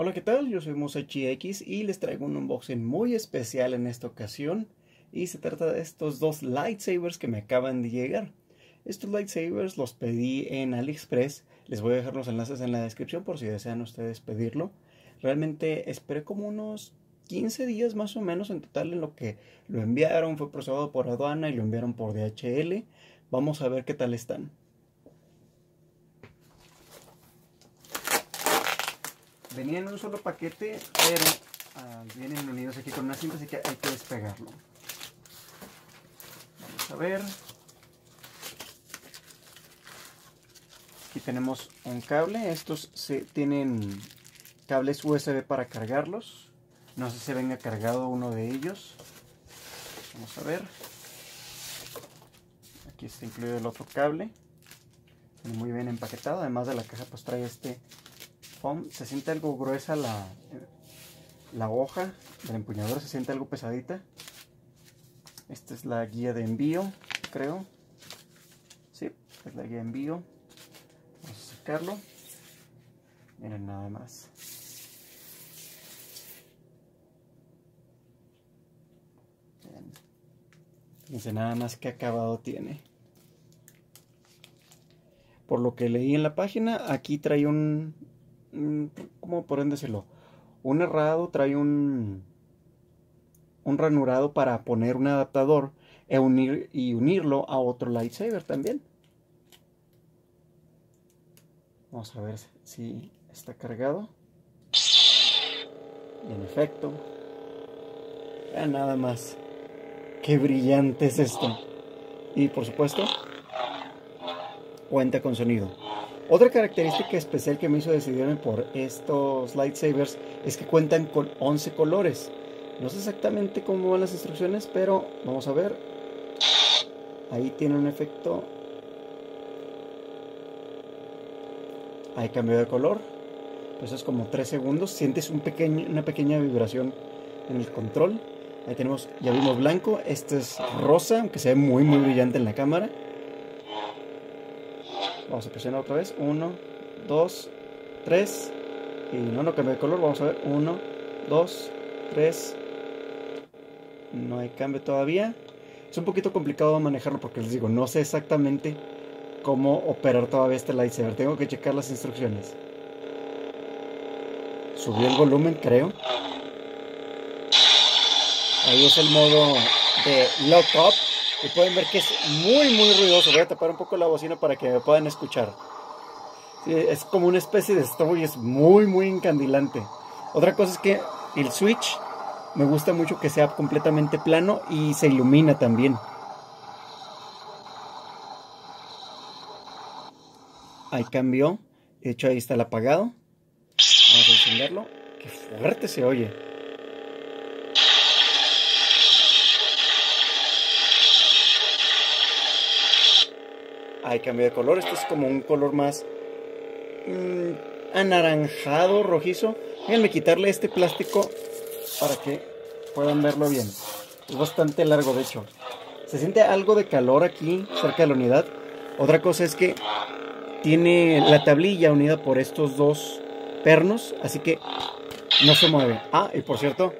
Hola, ¿qué tal? Yo soy MusachiX y les traigo un unboxing muy especial en esta ocasión. Y se trata de estos dos lightsabers que me acaban de llegar. Estos lightsabers los pedí en AliExpress. Les voy a dejar los enlaces en la descripción por si desean ustedes pedirlo. Realmente esperé como unos 15 días más o menos en total en lo que lo enviaron. Fue procesado por aduana y lo enviaron por DHL. Vamos a ver qué tal están. Venían en un solo paquete, pero vienen unidos aquí con una cinta, así que hay que despegarlo. Vamos a ver. Aquí tenemos un cable. Estos tienen cables USB para cargarlos. No sé si venga cargado uno de ellos. Vamos a ver. Aquí está incluido el otro cable. Muy bien empaquetado. Además de la caja, pues trae este foam. Se siente algo gruesa la hoja del empuñador, se siente algo pesadita. Esta es la guía de envío, creo. Sí, es la guía de envío. Vamos a sacarlo. Miren nada más. Bien. Fíjense nada más qué acabado tiene. Por lo que leí en la página, aquí trae ¿cómo pueden decirlo? Un herrado, trae un ranurado para poner un adaptador y unirlo a otro lightsaber también. Vamos a ver si está cargado. Y en efecto, ya nada más. Qué brillante es esto. Y por supuesto, cuenta con sonido. Otra característica especial que me hizo decidirme por estos lightsabers es que cuentan con 11 colores. No sé exactamente cómo van las instrucciones, pero vamos a ver. Ahí tiene un efecto. Ahí cambió de color. Eso es como 3 segundos. Sientes una pequeña vibración en el control. Ahí tenemos, ya vimos blanco. Este es rosa, aunque se ve muy brillante en la cámara. Vamos a presionar otra vez. 1, 2, 3. Y no cambió de color. Vamos a ver. 1, 2, 3. No hay cambio todavía. Es un poquito complicado manejarlo porque les digo, no sé exactamente cómo operar todavía este lightsaber. Tengo que checar las instrucciones. Subí el volumen, creo. Ahí es el modo de lock up. Y pueden ver que es muy ruidoso. Voy a tapar un poco la bocina para que me puedan escuchar. Sí, es como una especie de strobo y es muy encandilante. Otra cosa es que el switch me gusta mucho que sea completamente plano y se ilumina también. Ahí cambió. De hecho, ahí está el apagado. Vamos a encenderlo. Qué fuerte se oye. Ahí cambió de color. Este es como un color más anaranjado, rojizo. Déjenme quitarle este plástico para que puedan verlo bien. Es bastante largo, de hecho. Se siente algo de calor aquí cerca de la unidad. Otra cosa es que tiene la tablilla unida por estos dos pernos, así que no se mueve. Ah, y por cierto,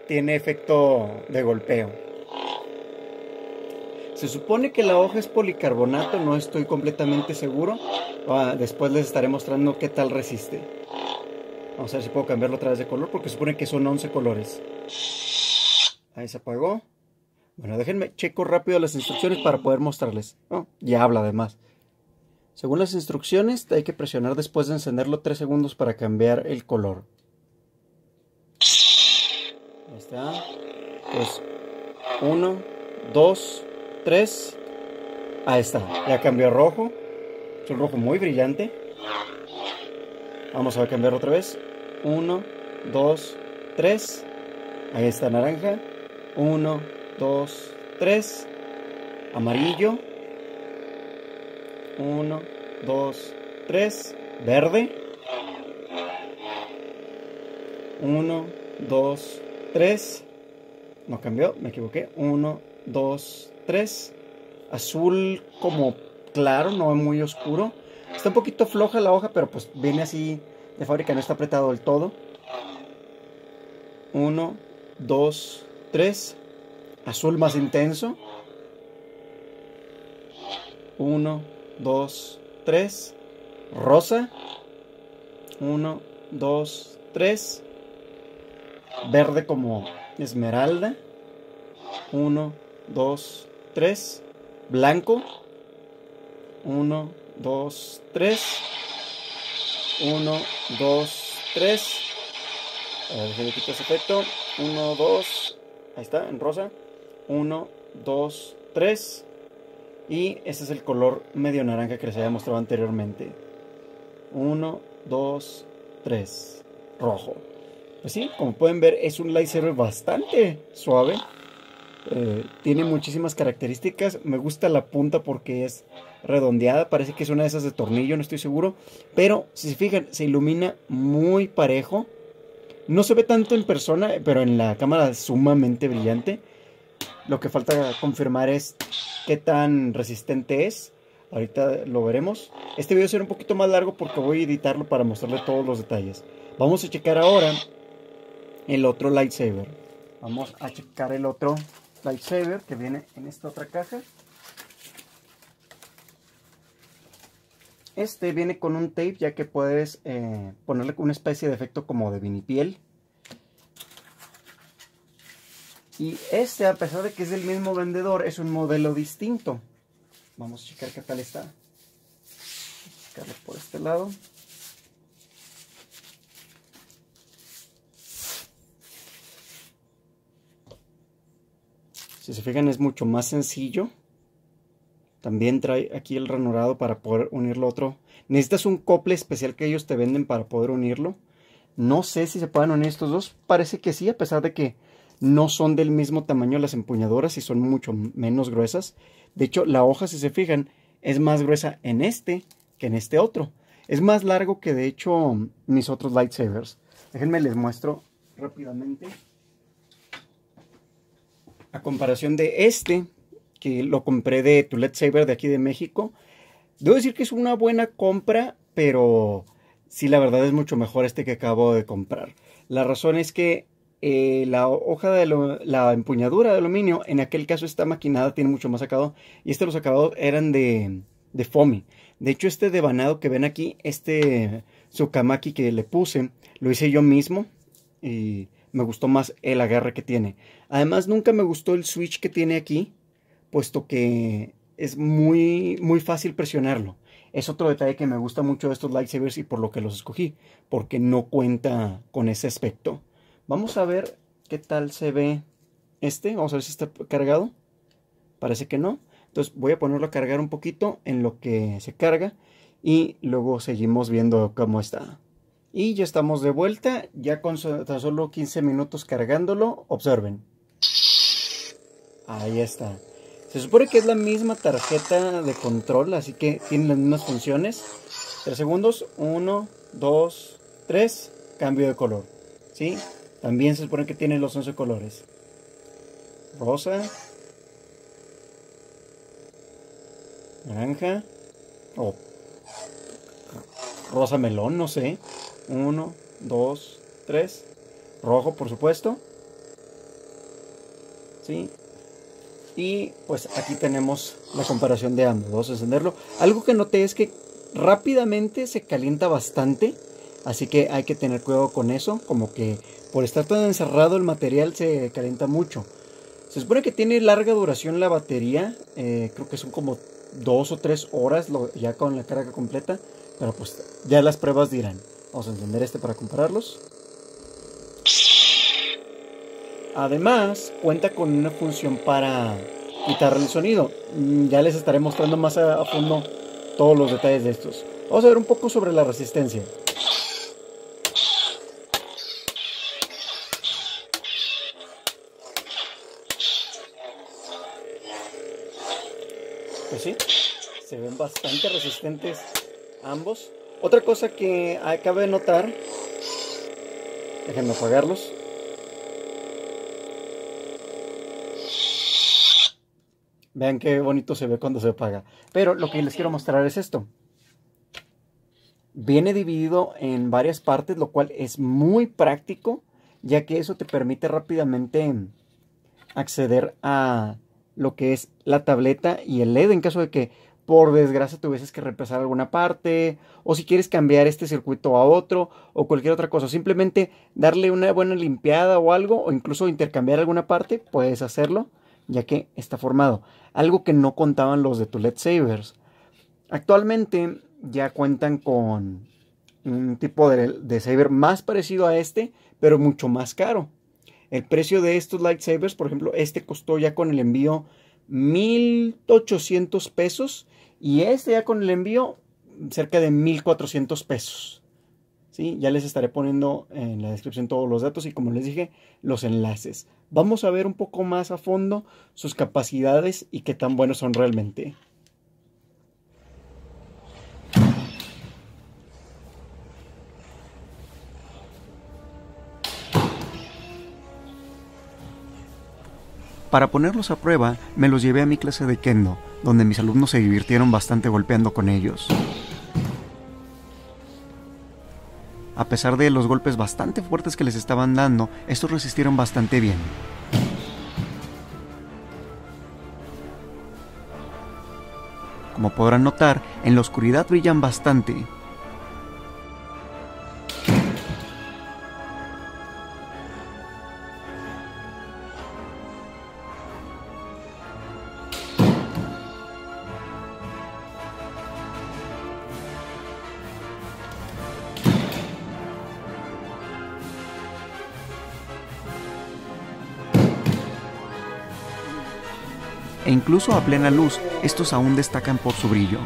tiene efecto de golpeo. Se supone que la hoja es policarbonato, no estoy completamente seguro. Después les estaré mostrando qué tal resiste. Vamos a ver si puedo cambiarlo otra vez de color, porque se supone que son 11 colores. Ahí se apagó. Bueno, déjenme checo rápido las instrucciones para poder mostrarles. Oh, ya habla además. Según las instrucciones, hay que presionar después de encenderlo 3 segundos para cambiar el color. Ahí está. Pues 1, 2, 3. Ahí está. Ya cambió a rojo. Es un rojo muy brillante. Vamos a cambiar otra vez. 1, 2, 3. Ahí está naranja. 1, 2, 3. Amarillo. 1, 2, 3. Verde. 1, 2, 3. No cambió, me equivoqué. 1, 2, 3. Azul como claro, no muy oscuro. Está un poquito floja la hoja, pero pues viene así de fábrica no está apretado del todo. 1, 2, 3. Azul más intenso. 1, 2, 3. Rosa. 1, 2, 3. Verde como esmeralda. 1, 2, 3. Blanco. 1, 2, 3. 1, 2, 3. A ver si le quito ese efecto. 1, 2. Ahí está, en rosa. 1, 2, 3. Y ese es el color medio naranja que les había mostrado anteriormente. 1, 2, 3. Rojo. Pues sí, como pueden ver, es un lightsaber bastante suave. Tiene muchísimas características. Me gusta la punta porque es redondeada. Parece que es una de esas de tornillo, no estoy seguro. Pero si se fijan, se ilumina muy parejo. No se ve tanto en persona, pero en la cámara es sumamente brillante. Lo que falta confirmar es qué tan resistente es. Ahorita lo veremos. Este video será un poquito más largo porque voy a editarlo para mostrarle todos los detalles. Vamos a checar ahora el otro lightsaber. Vamos a checar el otro lightsaber que viene en esta otra caja. Este viene con un tape, ya que puedes ponerle una especie de efecto como de vinipiel. Y este, a pesar de que es del mismo vendedor, es un modelo distinto. Vamos a checar qué tal está. Vamos a checarlo por este lado. Si se fijan, es mucho más sencillo. También trae aquí el ranurado para poder unirlo a otro. Necesitas un acople especial que ellos te venden para poder unirlo. No sé si se pueden unir estos dos. Parece que sí, a pesar de que no son del mismo tamaño las empuñaduras y son mucho menos gruesas. De hecho, la hoja, si se fijan, es más gruesa en este que en este otro. Es más largo que, de hecho, mis otros lightsabers. Déjenme les muestro rápidamente. A comparación de este, que lo compré de Tu Lightsaber de aquí de México. Debo decir que es una buena compra, pero sí, la verdad es mucho mejor este que acabo de comprar. La razón es que la hoja de la empuñadura de aluminio, en aquel caso está maquinada, tiene mucho más acabado. Y los acabados eran de foamy. De hecho, este devanado que ven aquí, este Tsukamaki que le puse, lo hice yo mismo. Y me gustó más el agarre que tiene. Además, nunca me gustó el switch que tiene aquí, puesto que es muy fácil presionarlo. Es otro detalle que me gusta mucho de estos lightsabers y por lo que los escogí, porque no cuenta con ese aspecto. Vamos a ver qué tal se ve este. Vamos a ver si está cargado. Parece que no. Entonces voy a ponerlo a cargar un poquito en lo que se carga y luego seguimos viendo cómo está. Y ya estamos de vuelta, ya con tan solo 15 minutos cargándolo. Observen. Ahí está. Se supone que es la misma tarjeta de control, así que tiene las mismas funciones. 3 segundos. 1, 2, 3. Cambio de color. ¿Sí? También se supone que tiene los 11 colores. Rosa. Naranja. O rosa melón, no sé. 1, 2, 3. Rojo, por supuesto. ¿Sí? Y pues aquí tenemos la comparación de ambos. Vamos a encenderlo. Algo que noté es que rápidamente se calienta bastante. Así que hay que tener cuidado con eso. Como que por estar tan encerrado el material se calienta mucho. Se supone que tiene larga duración la batería. Creo que son como 2 o 3 horas ya con la carga completa. Pero pues ya las pruebas dirán. Vamos a encender este para compararlos. Además, cuenta con una función para quitar el sonido. Ya les estaré mostrando más a fondo todos los detalles de estos. Vamos a ver un poco sobre la resistencia. Pues sí, se ven bastante resistentes ambos. Otra cosa que acabo de notar, déjenme apagarlos. Vean qué bonito se ve cuando se apaga. Pero lo que les quiero mostrar es esto. Viene dividido en varias partes, lo cual es muy práctico, ya que eso te permite rápidamente acceder a lo que es la tableta y el LED en caso de que por desgracia tuvieses que reemplazar alguna parte, o si quieres cambiar este circuito a otro o cualquier otra cosa, simplemente darle una buena limpiada o algo, o incluso intercambiar alguna parte, puedes hacerlo ya que está formado, algo que no contaban los de tu Lightsabers. Actualmente ya cuentan con un tipo de saber más parecido a este, pero mucho más caro. El precio de estos lightsabers, por ejemplo, este costó ya con el envío 1,800 pesos y este ya con el envío cerca de 1,400 pesos. ¿Sí? Ya les estaré poniendo en la descripción todos los datos y, como les dije, los enlaces. Vamos a ver un poco más a fondo sus capacidades y qué tan buenos son realmente. Para ponerlos a prueba, me los llevé a mi clase de Kendo, donde mis alumnos se divirtieron bastante golpeando con ellos. A pesar de los golpes bastante fuertes que les estaban dando, estos resistieron bastante bien. Como podrán notar, en la oscuridad brillan bastante. E incluso a plena luz, estos aún destacan por su brillo.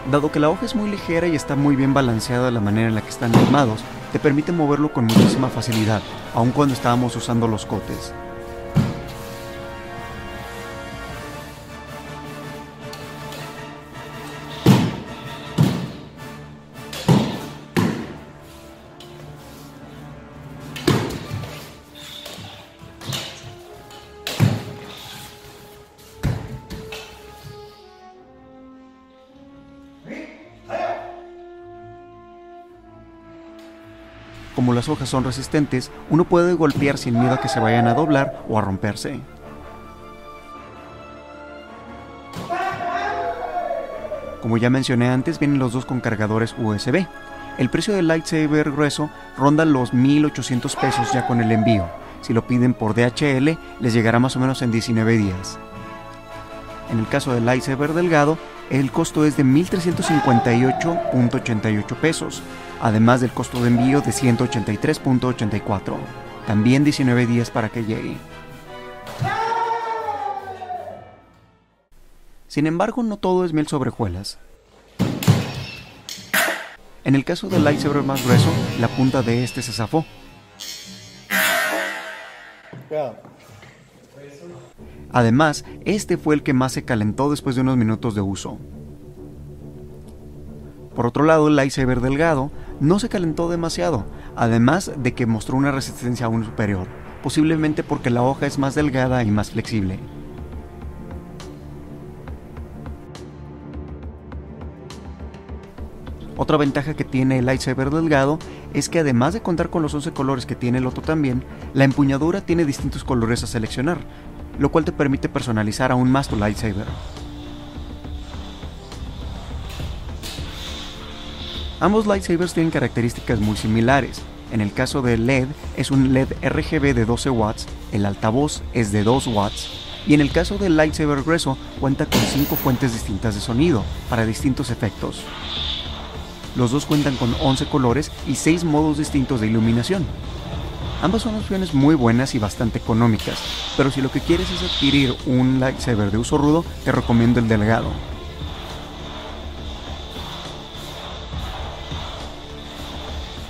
Dado que la hoja es muy ligera y está muy bien balanceada de la manera en la que están armados, te permite moverlo con muchísima facilidad, aun cuando estábamos usando los cotes. Como las hojas son resistentes, uno puede golpear sin miedo a que se vayan a doblar o a romperse. Como ya mencioné antes, vienen los dos con cargadores USB. El precio del lightsaber grueso ronda los 1,800 pesos ya con el envío. Si lo piden por DHL, les llegará más o menos en 19 días. En el caso del lightsaber delgado, el costo es de 1,358.88 pesos, además del costo de envío de 183.84, también 19 días para que llegue. Sin embargo, no todo es miel sobre hojuelas. En el caso del lightsaber más grueso, la punta de este se zafó. Además, este fue el que más se calentó después de unos minutos de uso. Por otro lado, el lightsaber delgado no se calentó demasiado, además de que mostró una resistencia aún superior, posiblemente porque la hoja es más delgada y más flexible. Otra ventaja que tiene el lightsaber delgado es que, además de contar con los 11 colores que tiene el otro también, la empuñadura tiene distintos colores a seleccionar, lo cual te permite personalizar aún más tu lightsaber. Ambos lightsabers tienen características muy similares. En el caso del LED es un LED RGB de 12 watts, el altavoz es de 2 watts, y en el caso del lightsaber grueso cuenta con 5 fuentes distintas de sonido para distintos efectos. Los dos cuentan con 11 colores y 6 modos distintos de iluminación. Ambas son opciones muy buenas y bastante económicas, pero si lo que quieres es adquirir un lightsaber de uso rudo, te recomiendo el delgado.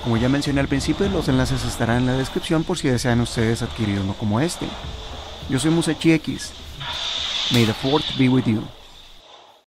Como ya mencioné al principio, los enlaces estarán en la descripción por si desean ustedes adquirir uno como este. Yo soy Musashi X. May the Fourth be with you.